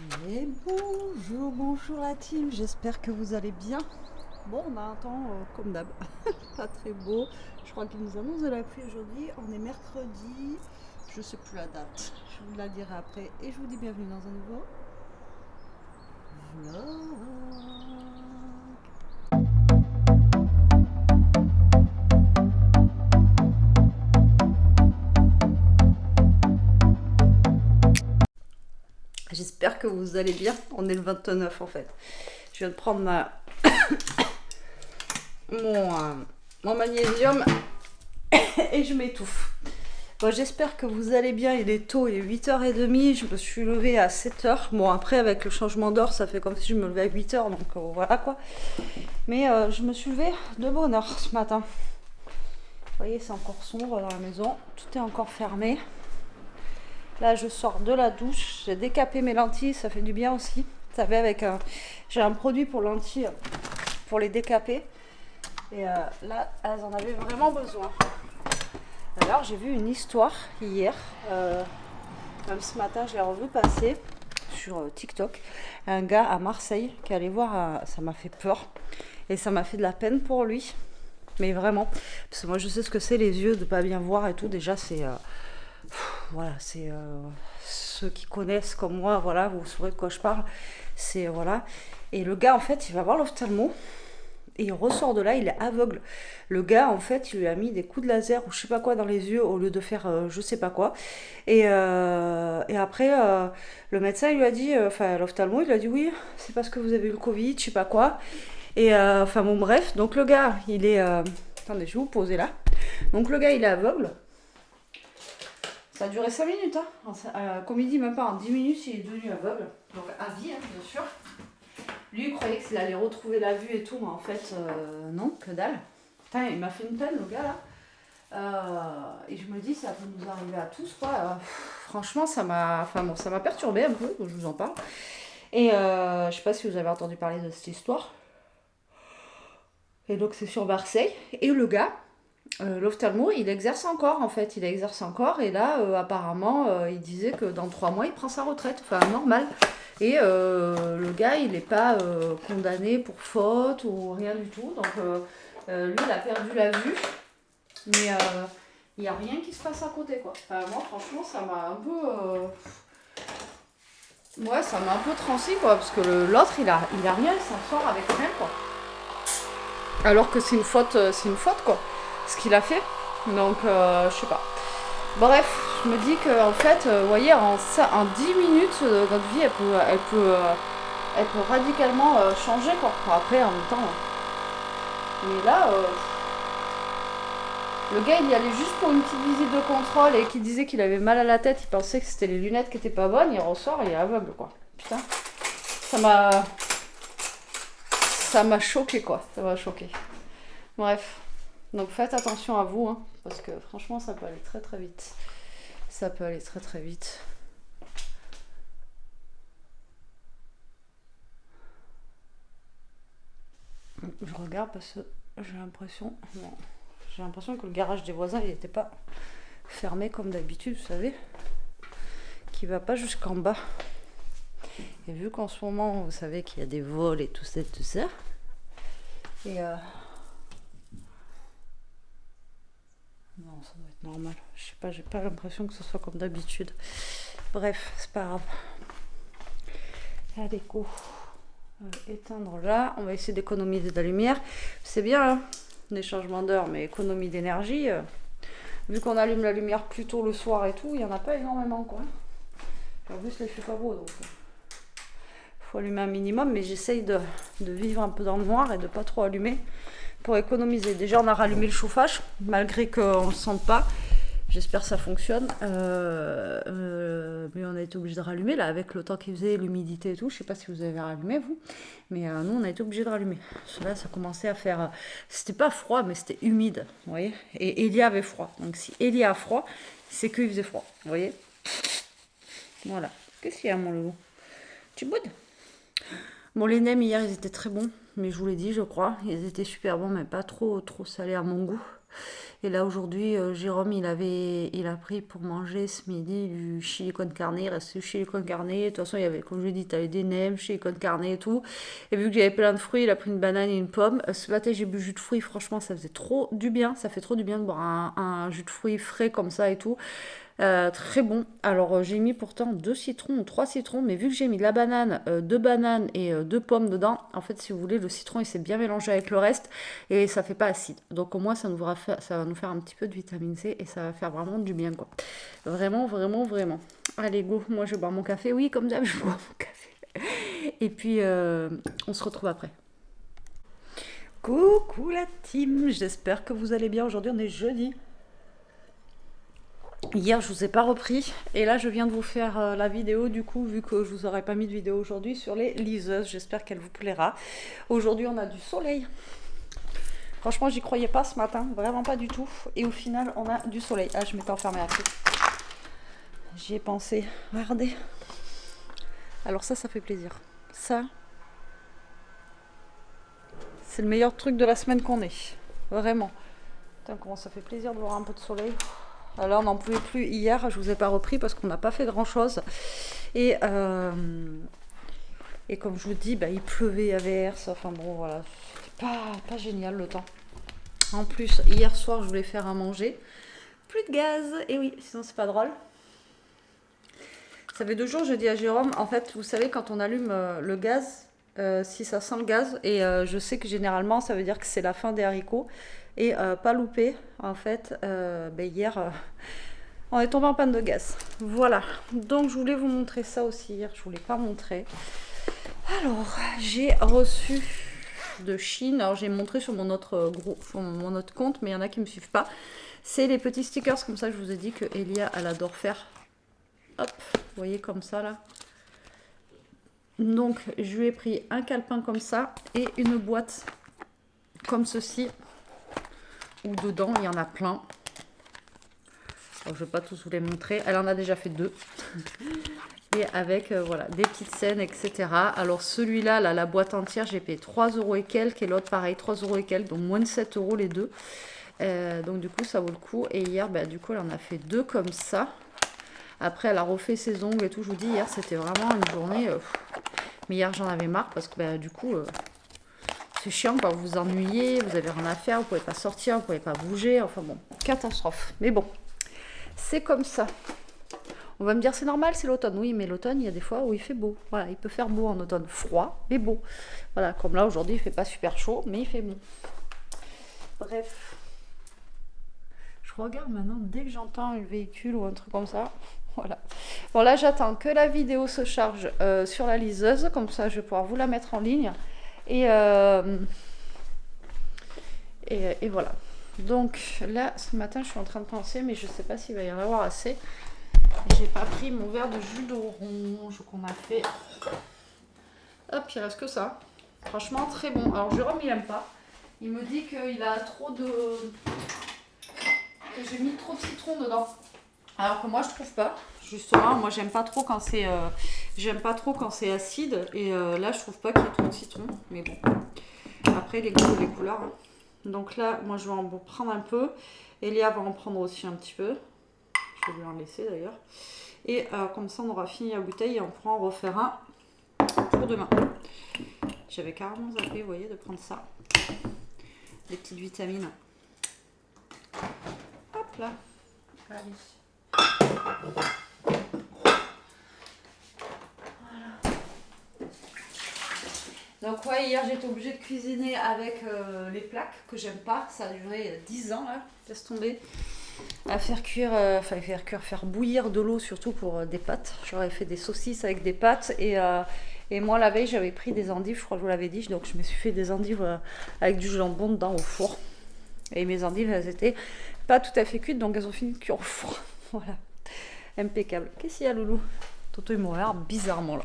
Et bonjour, bonjour la team, j'espère que vous allez bien. Bon, on a un temps comme d'hab, pas très beau. Je crois qu'il nous annonce de la pluie aujourd'hui. On est mercredi, je sais plus la date. Je vous la dirai après. Et je vous dis bienvenue dans un nouveau vlog. J'espère que vous allez bien. On est le 29 en fait. Je viens de prendre mon magnésium et je m'étouffe. Bon, j'espère que vous allez bien. Il est tôt, il est 8h30. Je me suis levée à 7h. Bon, après, avec le changement d'heure, ça fait comme si je me levais à 8h. Donc voilà quoi. Mais je me suis levée de bonne heure ce matin. Vous voyez, c'est encore sombre dans la maison. Tout est encore fermé. Là, je sors de la douche. J'ai décapé mes lentilles. Ça fait du bien aussi. Vous savez, j'ai un produit pour lentilles pour les décaper. Et là, elles en avaient vraiment besoin. Alors, j'ai vu une histoire hier. Même ce matin, je l'ai revu passer sur TikTok. Un gars à Marseille qui allait voir, ça m'a fait peur. Et ça m'a fait de la peine pour lui. Mais vraiment. Parce que moi, je sais ce que c'est les yeux, de pas bien voir et tout. Déjà, c'est. Voilà, c'est. Ceux qui connaissent comme moi, voilà, vous saurez de quoi je parle. C'est. Voilà. Et le gars, en fait, il va voir l'ophtalmo. Et il ressort de là, il est aveugle. Le gars, en fait, il lui a mis des coups de laser ou je sais pas quoi dans les yeux au lieu de faire je sais pas quoi. Et après, le médecin, il lui a dit, enfin, l'ophtalmo, il lui a dit oui, c'est parce que vous avez eu le Covid, je sais pas quoi. Et enfin, bon, bref. Donc, le gars, il est. Attendez, je vais vous poser là. Donc, le gars, il est aveugle. Ça a duré 5 minutes, hein. Comme il dit, même pas en 10 minutes, il est devenu aveugle. Donc, à vie, hein, bien sûr. Lui, il croyait qu'il allait retrouver la vue et tout, mais en fait, non, que dalle. Putain, il m'a fait une peine, le gars, là. Et je me dis, ça peut nous arriver à tous, quoi. Franchement, enfin, bon, ça m'a perturbé un peu, donc je vous en parle. Et je sais pas si vous avez entendu parler de cette histoire. Et donc, c'est sur Marseille. Et le gars, l'ophtalmo, il exerce encore, en fait. Il exerce encore. Et là, apparemment, il disait que dans 3 mois, il prend sa retraite. Enfin, normal. Et le gars, il n'est pas condamné pour faute ou rien du tout. Donc, lui, il a perdu la vue. Mais il n'y a rien qui se passe à côté, quoi. Enfin, moi, franchement, ça m'a un peu. Ouais, ça m'a un peu transi, quoi. Parce que l'autre, il a rien, il s'en sort avec rien, quoi. Alors que c'est une faute, quoi. Ce qu'il a fait. Donc, je sais pas. Bref, je me dis que, en fait, vous voyez, en 10 minutes, notre vie, elle peut radicalement changer, quoi. Enfin, après, en même temps. Mais là, le gars, il y allait juste pour une petite visite de contrôle et qui disait qu'il avait mal à la tête. Il pensait que c'était les lunettes qui étaient pas bonnes. Il ressort, il est aveugle, quoi. Putain, ça m'a, ça m'a choqué, quoi. Ça m'a choqué. Bref, donc faites attention à vous, hein, parce que franchement, ça peut aller très très vite. Ça peut aller très très vite. Je regarde parce que j'ai l'impression, bon, que le garage des voisins, il n'était pas fermé comme d'habitude, vous savez, qui va pas jusqu'en bas. Et vu qu'en ce moment, vous savez qu'il y a des vols et tout ça, et non, ça doit être normal. Je sais pas, j'ai pas l'impression que ce soit comme d'habitude. Bref, c'est pas grave. Allez, go. Éteindre là. On va essayer d'économiser de la lumière. C'est bien, hein, les changements d'heure, mais économie d'énergie. Vu qu'on allume la lumière plus tôt le soir et tout, il n'y en a pas énormément, quoi. En plus, il fait pas beau, donc faut allumer un minimum, mais j'essaye de vivre un peu dans le noir et de pas trop allumer pour économiser. Déjà, on a rallumé le chauffage, malgré qu'on le sente pas. J'espère que ça fonctionne. Mais on a été obligé de rallumer, là, avec le temps qu'il faisait, l'humidité et tout. Je sais pas si vous avez rallumé, vous. Mais nous, on a été obligé de rallumer. Parce que là, ça commençait à faire... c'était pas froid, mais c'était humide, vous voyez. Et Elia avait froid. Donc, si Elia a froid, c'est qu'il faisait froid, vous voyez. Voilà. Qu'est-ce qu'il y a, mon loulou? Tu boudes? Bon, les nems, hier, ils étaient très bons. Mais je vous l'ai dit, je crois. Ils étaient super bons, mais pas trop salés à mon goût. Et là aujourd'hui, Jérôme, il a pris pour manger ce midi du chili con carne. Il reste du chili con carne. De toute façon, il y avait, comme je l'ai dit, t'avais des nems, chili con carne et tout. Et vu que j'avais plein de fruits, il a pris une banane et une pomme. Ce matin, j'ai bu jus de fruits. Franchement, ça faisait trop du bien. Ça fait trop du bien de boire un jus de fruits frais comme ça et tout. Très bon. Alors j'ai mis pourtant 2 citrons ou 3 citrons, mais vu que j'ai mis de la banane, 2 bananes et 2 pommes dedans, en fait si vous voulez le citron il s'est bien mélangé avec le reste et ça fait pas acide. Donc au moins ça va nous faire un petit peu de vitamine C et ça va faire vraiment du bien quoi. Vraiment, vraiment, vraiment. Allez go, moi je vais boire mon café. Oui comme d'hab je bois mon café. Et puis on se retrouve après. Coucou la team, j'espère que vous allez bien. Aujourd'hui on est jeudi. Hier, je vous ai pas repris et là, je viens de vous faire la vidéo du coup, vu que je vous aurais pas mis de vidéo aujourd'hui sur les liseuses. J'espère qu'elle vous plaira. Aujourd'hui, on a du soleil. Franchement, j'y croyais pas ce matin, vraiment pas du tout. Et au final, on a du soleil. Ah, je m'étais enfermée à clé. J'y ai pensé. Regardez. Alors ça fait plaisir. Ça, c'est le meilleur truc de la semaine qu'on ait. Vraiment. Putain, comment ça fait plaisir de voir un peu de soleil. Alors on n'en pouvait plus hier, je vous ai pas repris parce qu'on n'a pas fait grand chose et comme je vous dis il pleuvait à verse, enfin bon voilà, c'était pas génial le temps. En plus hier soir je voulais faire à manger, plus de gaz, et oui sinon c'est pas drôle. Ça fait 2 jours je dis à Jérôme, en fait vous savez quand on allume le gaz, si ça sent le gaz, et je sais que généralement ça veut dire que c'est la fin des haricots. Et pas loupé, en fait, hier, on est tombé en panne de gaz. Voilà, donc je voulais vous montrer ça aussi hier, je ne vous l'ai pas montré. Alors, j'ai reçu de Chine, alors j'ai montré sur mon autre compte, mais il y en a qui ne me suivent pas. C'est les petits stickers comme ça, je vous ai dit que Elia, elle adore faire. Hop, vous voyez comme ça là. Donc, je lui ai pris un calepin comme ça et une boîte comme ceci. Où dedans il y en a plein. Alors, je ne vais pas tous vous les montrer. Elle en a déjà fait 2. Et avec voilà, des petites scènes, etc. Alors celui-là, là, la boîte entière, j'ai payé 3 € et quelques. Et l'autre pareil, 3 € et quelques. Donc moins de 7 € les deux. Donc du coup, ça vaut le coup. Et hier, du coup, elle en a fait 2 comme ça. Après, elle a refait ses ongles et tout. Je vous dis, hier, c'était vraiment une journée... Mais hier, j'en avais marre parce que du coup... c'est chiant quand vous vous ennuyez, vous avez rien à faire, vous pouvez pas sortir, vous pouvez pas bouger, enfin bon, catastrophe. Mais bon, c'est comme ça. On va me dire c'est normal, c'est l'automne. Oui, mais l'automne, il y a des fois où il fait beau. Voilà, il peut faire beau en automne, froid, mais beau. Voilà, comme là aujourd'hui, il fait pas super chaud, mais il fait bon. Bref. Je regarde maintenant, dès que j'entends un véhicule ou un truc comme ça, voilà. Bon là, j'attends que la vidéo se charge sur la liseuse, comme ça je vais pouvoir vous la mettre en ligne. Et voilà. Donc là, ce matin, je suis en train de penser, mais je ne sais pas s'il va y en avoir assez. J'ai pas pris mon verre de jus d'orange qu'on a fait. Hop, il reste que ça. Franchement, très bon. Alors Jérôme, il aime pas. Il me dit qu'il a trop de... que j'ai mis trop de citron dedans. Alors que moi, je trouve pas. Justement, moi, j'aime pas trop quand c'est acide. Et là, je trouve pas qu'il y ait trop de citron. Mais bon. Après, les goûts et les couleurs. Hein. Donc là, moi, je vais en prendre un peu. Elia va en prendre aussi un petit peu. Je vais lui en laisser d'ailleurs. Et comme ça, on aura fini la bouteille et on pourra en refaire un pour demain. J'avais carrément zappé, vous voyez, de prendre ça. Des petites vitamines. Hop là. Allez. Donc ouais, hier j'étais obligée de cuisiner avec les plaques que j'aime pas. Ça a duré 10 ans là, laisse tomber. À faire cuire, faire bouillir de l'eau surtout pour des pâtes. J'aurais fait des saucisses avec des pâtes et moi la veille j'avais pris des endives, je crois que je vous l'avais dit. Donc je me suis fait des endives avec du jambon dedans au four. Et mes endives elles étaient pas tout à fait cuites donc elles ont fini de cuire au four. Voilà, impeccable. Qu'est-ce qu'il y a Loulou? Toto il m'a l'air bizarrement là.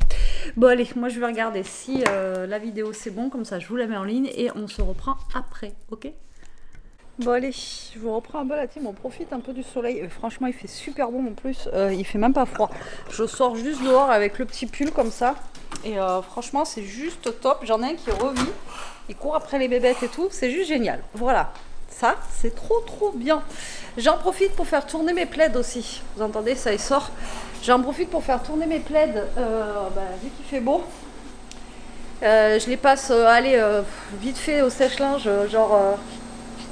Bon allez, moi je vais regarder si la vidéo c'est bon, comme ça je vous la mets en ligne et on se reprend après, ok? Bon allez, je vous reprends un peu la team, on profite un peu du soleil. Franchement il fait super bon en plus, il fait même pas froid. Je sors juste dehors avec le petit pull comme ça et franchement c'est juste top. J'en ai un qui revit, il court après les bébêtes et tout, c'est juste génial. Voilà, Ça, c'est trop bien. J'en profite pour faire tourner mes plaids aussi. Vous entendez, ça y sort. J'en profite pour faire tourner mes plaids, vu qu'il fait beau. Je les passe, vite fait au sèche-linge,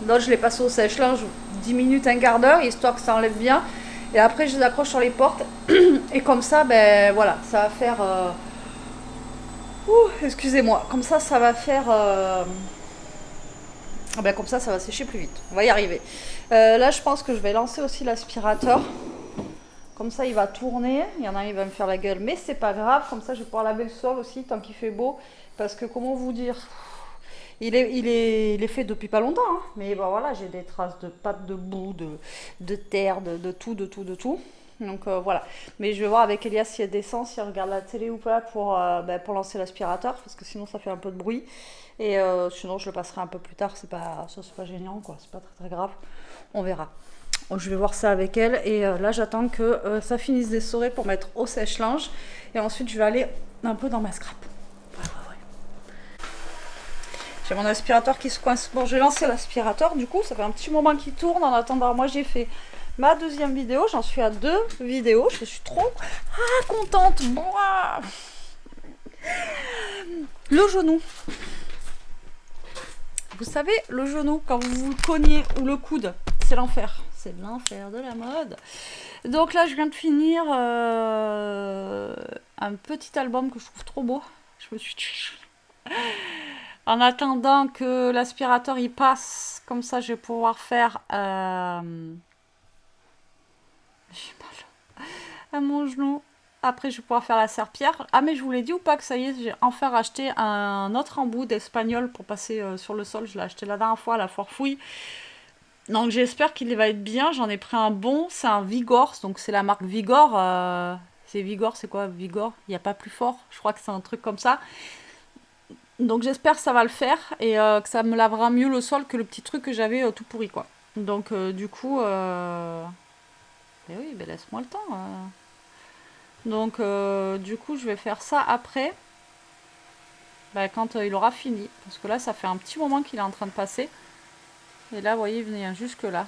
là, je les passe au sèche-linge 10 minutes, un quart d'heure, histoire que ça enlève bien. Et après, je les accroche sur les portes. Et comme ça, voilà, ça va faire... excusez-moi. Comme ça va faire... comme ça va sécher plus vite. On va y arriver. Là, je pense que je vais lancer aussi l'aspirateur. Comme ça, il va tourner. Il y en a un, il va me faire la gueule. Mais c'est pas grave. Comme ça, je vais pouvoir laver le sol aussi, tant qu'il fait beau. Parce que, comment vous dire... Il est fait depuis pas longtemps, hein. Mais bon, voilà, j'ai des traces de pâte, de boue, de terre, de tout. Donc voilà. Mais je vais voir avec Elias s'il y a des sens, s'il regarde la télé ou pas pour lancer l'aspirateur, parce que sinon ça fait un peu de bruit. Et sinon je le passerai un peu plus tard, c'est pas gênant, quoi. C'est pas très grave. On verra. Donc, je vais voir ça avec elle. Et là j'attends que ça finisse d'essorer pour mettre au sèche-linge. Et ensuite je vais aller un peu dans ma scrap. J'ai mon aspirateur qui se coince. Bon, j'ai lancé l'aspirateur, du coup, ça fait un petit moment qu'il tourne. En attendant, moi, j'ai fait ma deuxième vidéo. J'en suis à 2 vidéos. Je suis trop contente. Le genou. Vous savez, le genou, quand vous le cognez, ou le coude, c'est l'enfer. C'est l'enfer de la mode. Donc là, je viens de finir un petit album que je trouve trop beau. Je me suis... En attendant que l'aspirateur y passe, comme ça je vais pouvoir faire... J'ai mal à mon genou. Après je vais pouvoir faire la serpillère. Ah mais je vous l'ai dit ou pas que ça y est, j'ai enfin racheté un autre embout d'espagnol pour passer sur le sol. Je l'ai acheté la dernière fois à la foire fouille. Donc j'espère qu'il va être bien. J'en ai pris un bon, c'est un Vigor. Donc c'est la marque Vigor. C'est Vigor, c'est quoi Vigor? Il n'y a pas plus fort. Je crois que c'est un truc comme ça. Donc j'espère que ça va le faire et que ça me lavera mieux le sol que le petit truc que j'avais tout pourri, quoi. Donc du coup... Mais oui, laisse-moi le temps. Donc du coup je vais faire ça après. Quand il aura fini. Parce que là ça fait un petit moment qu'il est en train de passer. Et là vous voyez il venait jusque là.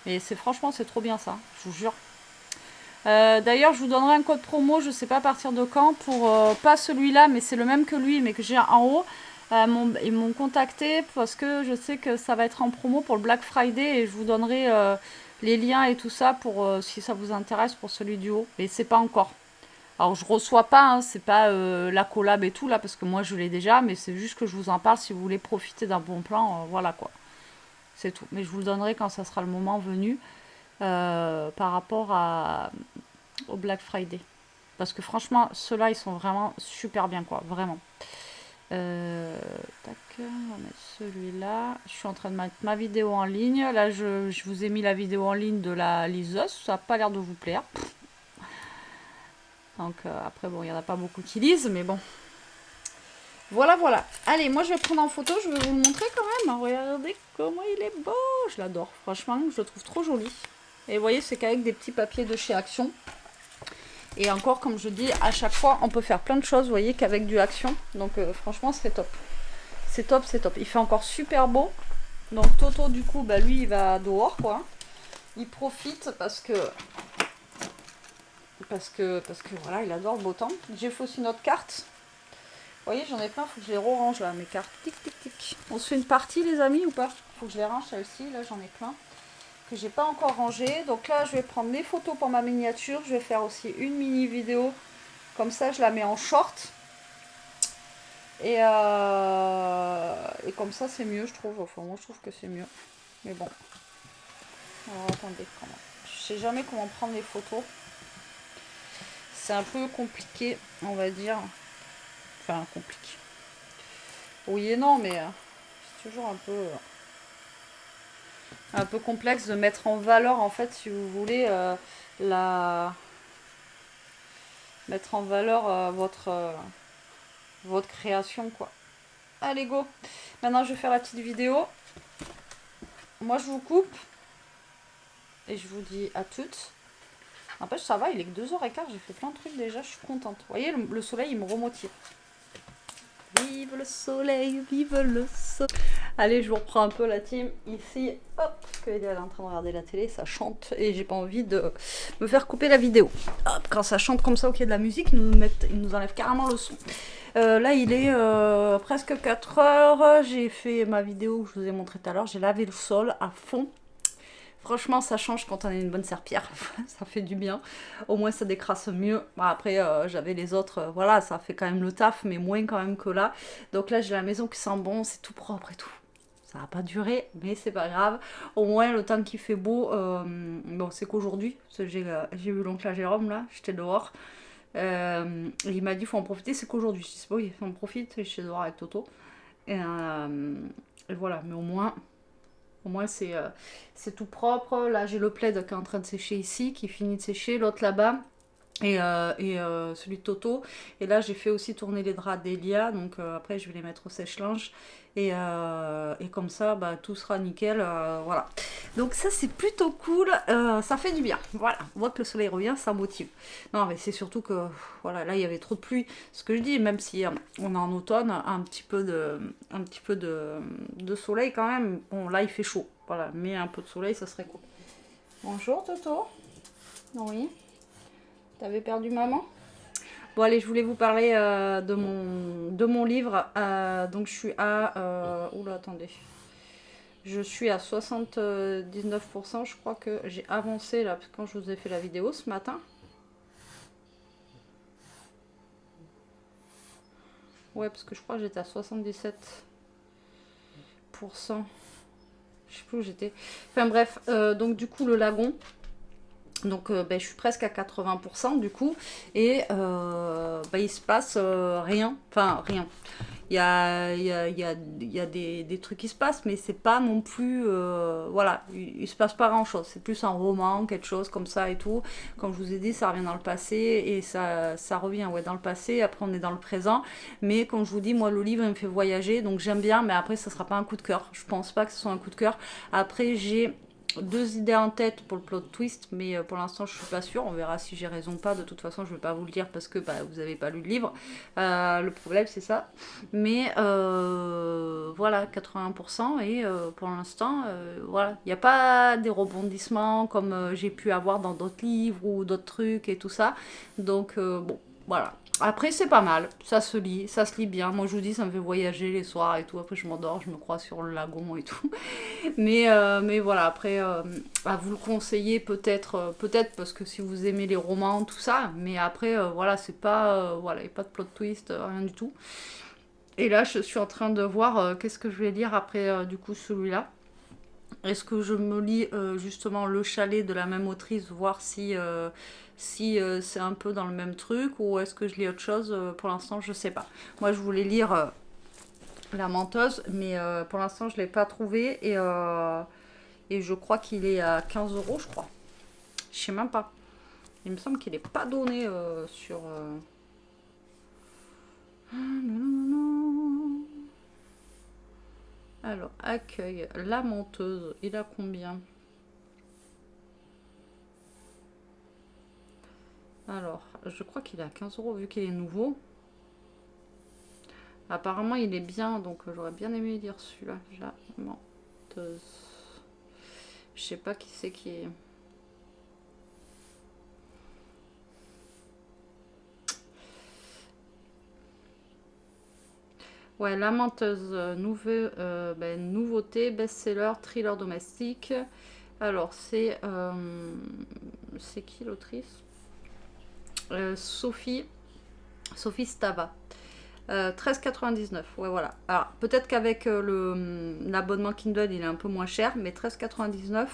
Et franchement c'est trop bien ça, je vous jure. D'ailleurs je vous donnerai un code promo, je sais pas à partir de quand, pour pas celui-là mais c'est le même que lui mais que j'ai en haut. Ils m'ont contacté parce que je sais que ça va être en promo pour le Black Friday et je vous donnerai les liens et tout ça pour si ça vous intéresse pour celui du haut. Mais c'est pas encore. Alors je reçois pas, hein, c'est pas la collab et tout là parce que moi je l'ai déjà, mais c'est juste que je vous en parle si vous voulez profiter d'un bon plan, voilà quoi. C'est tout. Mais je vous le donnerai quand ça sera le moment venu. Par rapport au Black Friday. Parce que franchement, ceux-là, ils sont vraiment super bien, quoi. Vraiment. Tac, on va mettre celui-là. Je suis en train de mettre ma vidéo en ligne. Là, je vous ai mis la vidéo en ligne de la liseuse. Ça n'a pas l'air de vous plaire. Donc, après, bon, il n'y en a pas beaucoup qui lisent, mais bon. Voilà. Allez, moi, je vais prendre en photo. Je vais vous le montrer quand même. Regardez comment il est beau. Je l'adore. Franchement, je le trouve trop joli. Et vous voyez, c'est qu'avec des petits papiers de chez Action. Et encore, comme je dis, à chaque fois, on peut faire plein de choses, vous voyez, qu'avec du Action. Donc, franchement, c'est top. C'est top. Il fait encore super beau. Donc, Toto, du coup, lui, il va dehors, quoi. Il profite parce que voilà, il adore le beau temps. J'ai fait aussi notre carte. Vous voyez, j'en ai plein, faut que je les range là, mes cartes. Tic, tic, tic. On se fait une partie, les amis, ou pas? Faut que je les range, celle-ci. Là, j'en ai plein. Que j'ai pas encore rangé. Donc là je vais prendre mes photos pour ma miniature, je vais faire aussi une mini vidéo comme ça, je la mets en short et comme ça c'est mieux, je trouve. Enfin moi je trouve que c'est mieux, mais bon. Alors attendez, je sais jamais comment prendre les photos, c'est un peu compliqué, on va dire. Enfin compliqué, oui et non, mais c'est toujours un peu complexe de mettre en valeur, en fait, si vous voulez, mettre en valeur votre création, quoi. Allez, go. Maintenant, je vais faire la petite vidéo. Moi, je vous coupe. Et je vous dis à toutes. N'empêche, ça va, il est que 2h15. J'ai fait plein de trucs déjà. Je suis contente. Vous voyez, le soleil, il me remotive. Vive le soleil, vive le soleil. Allez, je vous reprends un peu la team ici. Hop, parce qu'elle est en train de regarder la télé, ça chante et j'ai pas envie de me faire couper la vidéo. Hop, quand ça chante comme ça au pied de la musique, ils nous enlèvent carrément le son. Là, il est presque 4 heures. J'ai fait ma vidéo que je vous ai montré tout à l'heure. J'ai lavé le sol à fond. Franchement, ça change quand on a une bonne serpillère. Ça fait du bien. Au moins, ça décrasse mieux. Bon, après, j'avais les autres. Voilà, ça fait quand même le taf, mais moins quand même que là. Donc là, j'ai la maison qui sent bon. C'est tout propre et tout. Ça va pas durer, mais c'est pas grave. Au moins, le temps qui fait beau, bon, c'est qu'aujourd'hui. J'ai vu l'oncle à Jérôme, là. J'étais dehors. Il m'a dit, faut en profiter. C'est qu'aujourd'hui. Je dis, oui, on profite. J'étais dehors avec Toto. Et voilà, mais au moins... Au moins, c'est tout propre. Là, j'ai le plaid qui est en train de sécher ici, qui finit de sécher. L'autre là-bas. Et celui de Toto. Et là, j'ai fait aussi tourner les draps d'Elia. Donc, après, je vais les mettre au sèche-linge. Et comme ça, bah, tout sera nickel. Voilà. Donc, ça, c'est plutôt cool. Ça fait du bien. Voilà. On voit que le soleil revient, ça motive. Non, mais c'est surtout que, voilà, là, il y avait trop de pluie. Ce que je dis, même si on est en automne, un petit peu de soleil quand même. Bon, là, il fait chaud. Voilà. Mais un peu de soleil, ça serait cool. Bonjour, Toto. Oui. T'avais perdu maman? Bon allez, je voulais vous parler de mon livre. Donc je suis à... oula, attendez. Je suis à 79%. Je crois que j'ai avancé là, quand je vous ai fait la vidéo ce matin. Ouais, parce que je crois que j'étais à 77%. Je sais plus où j'étais. Enfin bref, donc du coup le lagon... Donc ben, je suis presque à 80% du coup. Et ben, il se passe rien. Enfin rien. Il y a des trucs qui se passent, mais c'est pas non plus... voilà, il se passe pas grand-chose. C'est plus un roman, quelque chose comme ça et tout. Comme je vous ai dit, ça revient dans le passé. Et ça revient ouais, dans le passé. Après, on est dans le présent. Mais comme je vous dis, moi, le livre, il me fait voyager. Donc j'aime bien, mais après, ça sera pas un coup de cœur. Je pense pas que ce soit un coup de cœur. Après, j'ai... 2 idées en tête pour le plot twist, mais pour l'instant je suis pas sûre. On verra si j'ai raison ou pas. De toute façon, je vais pas vous le dire parce que bah, vous avez pas lu le livre. Le problème, c'est ça. Mais voilà, 80%. Et pour l'instant, voilà, il n'y a pas des rebondissements comme j'ai pu avoir dans d'autres livres ou d'autres trucs et tout ça. Donc, bon, voilà. Après, c'est pas mal, ça se lit bien. Moi, je vous dis, ça me fait voyager les soirs et tout. Après, je m'endors, je me crois sur le lagon et tout. Mais voilà, après, à vous le conseiller peut-être parce que si vous aimez les romans, tout ça. Mais après, voilà, c'est pas, voilà, il n'y a pas de plot twist, rien du tout. Et là, je suis en train de voir qu'est-ce que je vais lire après, du coup, celui-là. Est-ce que je me lis justement Le Chalet de la même autrice, voir si c'est un peu dans le même truc, ou est-ce que je lis autre chose? Pour l'instant, je sais pas. Moi, je voulais lire La Menteuse, mais pour l'instant, je l'ai pas trouvé, et je crois qu'il est à 15 euros, je crois. Je sais même pas. Il me semble qu'il n'est pas donné sur... Alors, Accueil, La Menteuse, il a combien? Alors, je crois qu'il est à 15 euros vu qu'il est nouveau. Apparemment, il est bien, donc j'aurais bien aimé lire celui-là. La Menteuse. Je sais pas qui c'est qui est. Ouais, La Menteuse, nouveauté, best-seller, thriller domestique. Alors, c'est qui l'autrice? Sophie Stava. 13,99. Ouais, voilà. Alors, peut-être qu'avec l'abonnement Kindle, il est un peu moins cher, mais 13,99.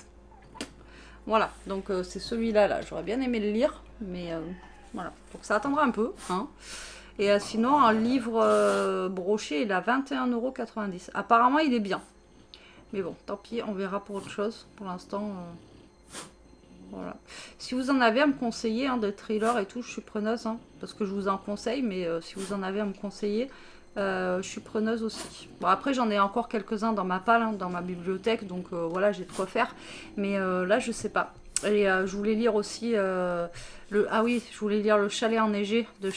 Voilà, donc c'est celui-là, là. J'aurais bien aimé le lire, mais voilà. Donc ça attendra un peu, hein. Et sinon, un livre broché, il a 21,90 €. Apparemment, il est bien. Mais bon, tant pis, on verra pour autre chose. Pour l'instant, voilà. Si vous en avez à me conseiller, hein, de thriller et tout, je suis preneuse. Hein, parce que je vous en conseille, mais si vous en avez à me conseiller, je suis preneuse aussi. Bon, après, j'en ai encore quelques-uns dans ma palle, hein, dans ma bibliothèque. Donc voilà, j'ai de quoi faire. Mais là, je sais pas. Et je voulais lire aussi... ah oui, je voulais lire Le Chalet enneigé de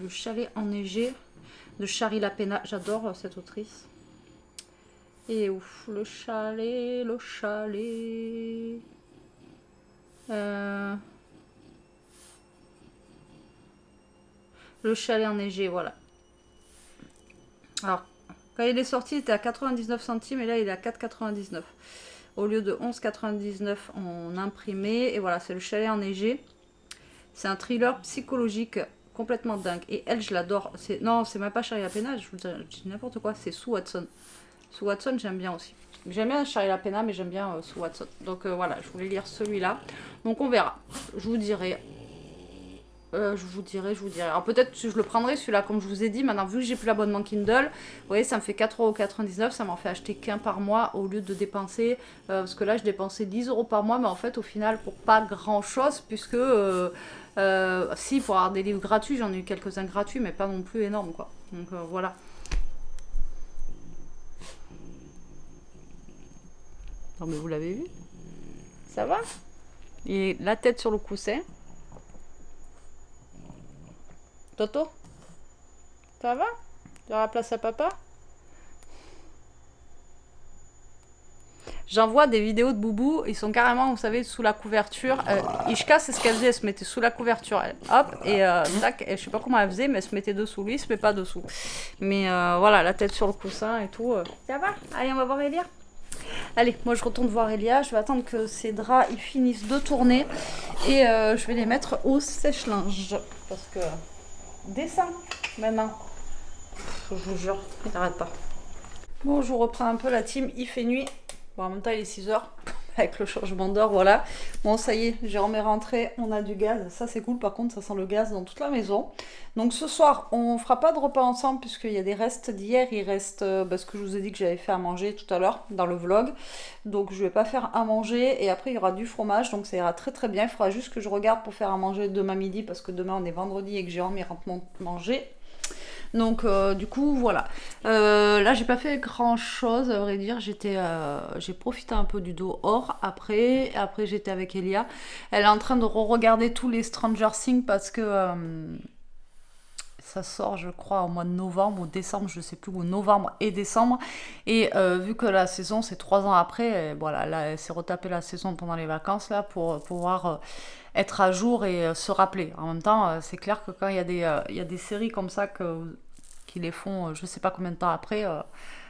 Le Chalet enneigé de Shari Lapena. J'adore cette autrice. Et ouf, le chalet, le chalet. Le chalet enneigé, voilà. Alors, quand il est sorti, il était à 99 centimes et là, il est à 4,99. Au lieu de 11,99 en imprimé. Et voilà, c'est le chalet enneigé. C'est un thriller psychologique complètement dingue. Et elle, je l'adore. Non, c'est même pas Shari Lapena, je dis n'importe quoi. C'est Sue Watson. Sue Watson, j'aime bien aussi. J'aime bien Shari Lapena, mais j'aime bien Sue Watson. Donc voilà, je voulais lire celui-là. Donc on verra. Je vous dirai. Je vous dirai. Alors peut-être que je le prendrai celui-là, comme je vous ai dit. Maintenant, vu que j'ai plus l'abonnement Kindle, vous voyez, ça me fait 4,99 €. Ça m'en fait acheter qu'un par mois au lieu de dépenser. Parce que là, je dépensais 10 € par mois, mais en fait, au final, pour pas grand-chose, puisque si, pour avoir des livres gratuits, j'en ai eu quelques-uns gratuits, mais pas non plus énormes, quoi. Donc voilà. Non, mais vous l'avez vu? Ça va? Et la tête sur le coussin. Toto, ça va? Tu as la place à papa? J'envoie des vidéos de Boubou, ils sont carrément, vous savez, sous la couverture. Ishka, c'est ce qu'elle faisait, elle se mettait sous la couverture. Hop, et tac, et je sais pas comment elle faisait, mais elle se mettait dessous. Lui, il se met pas dessous. Mais voilà, la tête sur le coussin et tout. Ça va? Allez, on va voir Elia. Allez, moi je retourne voir Elia. Je vais attendre que ces draps ils finissent de tourner. Et je vais les mettre au sèche-linge. Parce que... Descends maintenant. Je vous jure, il n'arrête pas. Bon, je vous reprends un peu la team. Il fait nuit. Bon, en même temps, il est 6 h. Avec le changement d'heure, voilà. Bon, ça y est, Jérôme est rentré. On a du gaz. Ça, c'est cool. Par contre, ça sent le gaz dans toute la maison. Donc, ce soir, on fera pas de repas ensemble puisqu'il y a des restes d'hier. Il reste ce que je vous ai dit que j'avais fait à manger tout à l'heure dans le vlog. Donc, je vais pas faire à manger. Et après, il y aura du fromage. Donc, ça ira très très bien. Il faudra juste que je regarde pour faire à manger demain midi parce que demain, on est vendredi et que Jérôme, il rentre manger. Donc du coup voilà, là j'ai pas fait grand chose à vrai dire, j'ai profité un peu du dehors après j'étais avec Elia, elle est en train de re-regarder tous les Stranger Things parce que ça sort je crois au mois de novembre ou décembre, je sais plus, ou novembre et décembre, et vu que la saison c'est 3 ans après, voilà, là elle s'est retapée la saison pendant les vacances là pour pouvoir être à jour et se rappeler. En même temps, c'est clair que quand il y a des séries comme ça qui les font je sais pas combien de temps après,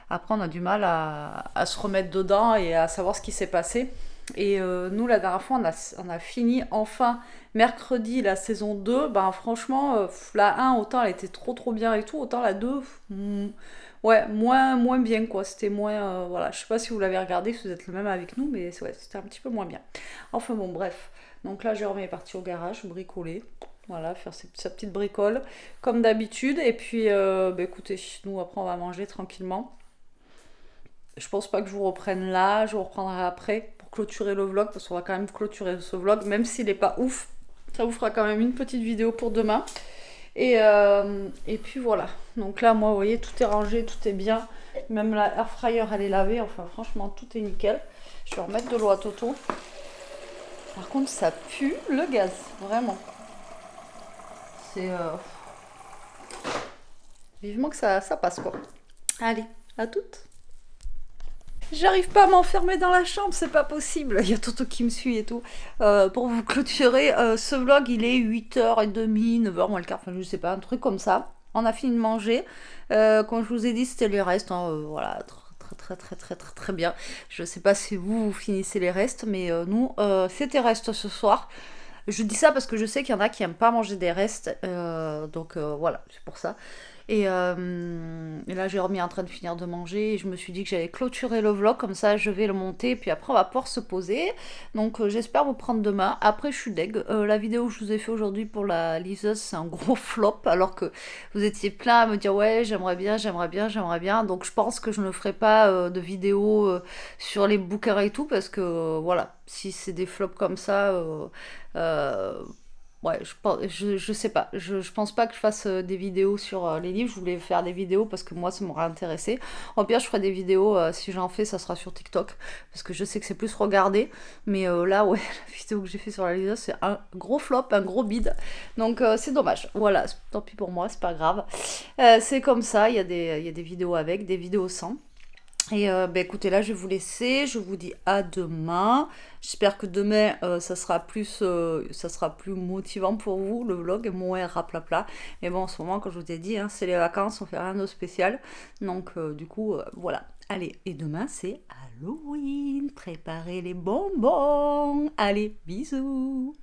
après on a du mal à se remettre dedans et à savoir ce qui s'est passé. Et nous, la dernière fois, on a fini enfin mercredi la saison 2. Ben franchement, la 1, autant elle était trop trop bien et tout, autant la 2, ouais, moins bien quoi. C'était moins... voilà, je sais pas si vous l'avez regardé, si vous êtes le même avec nous, mais ouais, c'était un petit peu moins bien. Enfin bon, bref. Donc là, Jérôme est parti au garage, bricoler. Voilà, faire sa petite bricole, comme d'habitude. Et puis, écoutez, nous, après, on va manger tranquillement. Je pense pas que je vous reprenne là, je vous reprendrai après pour clôturer le vlog, parce qu'on va quand même clôturer ce vlog, même s'il n'est pas ouf. Ça vous fera quand même une petite vidéo pour demain. Et puis voilà. Donc là, moi, vous voyez, tout est rangé, tout est bien. Même la air fryer, elle est lavée. Enfin, franchement, tout est nickel. Je vais remettre de l'eau à Toto. Par contre, ça pue le gaz, vraiment. C'est... Vivement que ça passe, quoi. Allez, à toutes. J'arrive pas à m'enfermer dans la chambre, c'est pas possible. Il y a Toto qui me suit et tout. Pour vous clôturer, ce vlog, il est 8h30, 9h moins le quart, enfin je sais pas, un truc comme ça. On a fini de manger. Comme je vous ai dit, c'était les restes. Voilà, très bien. Je sais pas si vous finissez les restes, mais nous, c'était restes ce soir. Je dis ça parce que je sais qu'il y en a qui n'aiment pas manger des restes. Donc voilà, c'est pour ça. Et là, Jérôme est en train de finir de manger. Et je me suis dit que j'allais clôturer le vlog. Comme ça, je vais le monter. Et puis après, on va pouvoir se poser. Donc j'espère vous prendre demain. Après, je suis deg. La vidéo que je vous ai fait aujourd'hui pour la liseuse, c'est un gros flop. Alors que vous étiez plein à me dire ouais, j'aimerais bien. Donc je pense que je ne ferai pas de vidéo sur les bouquins et tout. Parce que voilà, si c'est des flops comme ça... Ouais, je sais pas. Je pense pas que je fasse des vidéos sur les livres. Je voulais faire des vidéos parce que moi, ça m'aurait intéressé. En pire, je ferai des vidéos, si j'en fais, ça sera sur TikTok. Parce que je sais que c'est plus regardé. Mais là, ouais, la vidéo que j'ai fait sur la Lisa, c'est un gros flop, un gros bide. Donc, c'est dommage. Voilà, tant pis pour moi, c'est pas grave. C'est comme ça, il y a des vidéos avec, des vidéos sans. Et bah, écoutez, là, je vais vous laisser. Je vous dis à demain. J'espère que demain, ça sera plus motivant pour vous, le vlog, moins raplapla. Mais bon, en ce moment, comme je vous ai dit, hein, c'est les vacances, on fait rien de spécial. Donc, du coup, voilà. Allez, et demain, c'est Halloween. Préparez les bonbons. Allez, bisous.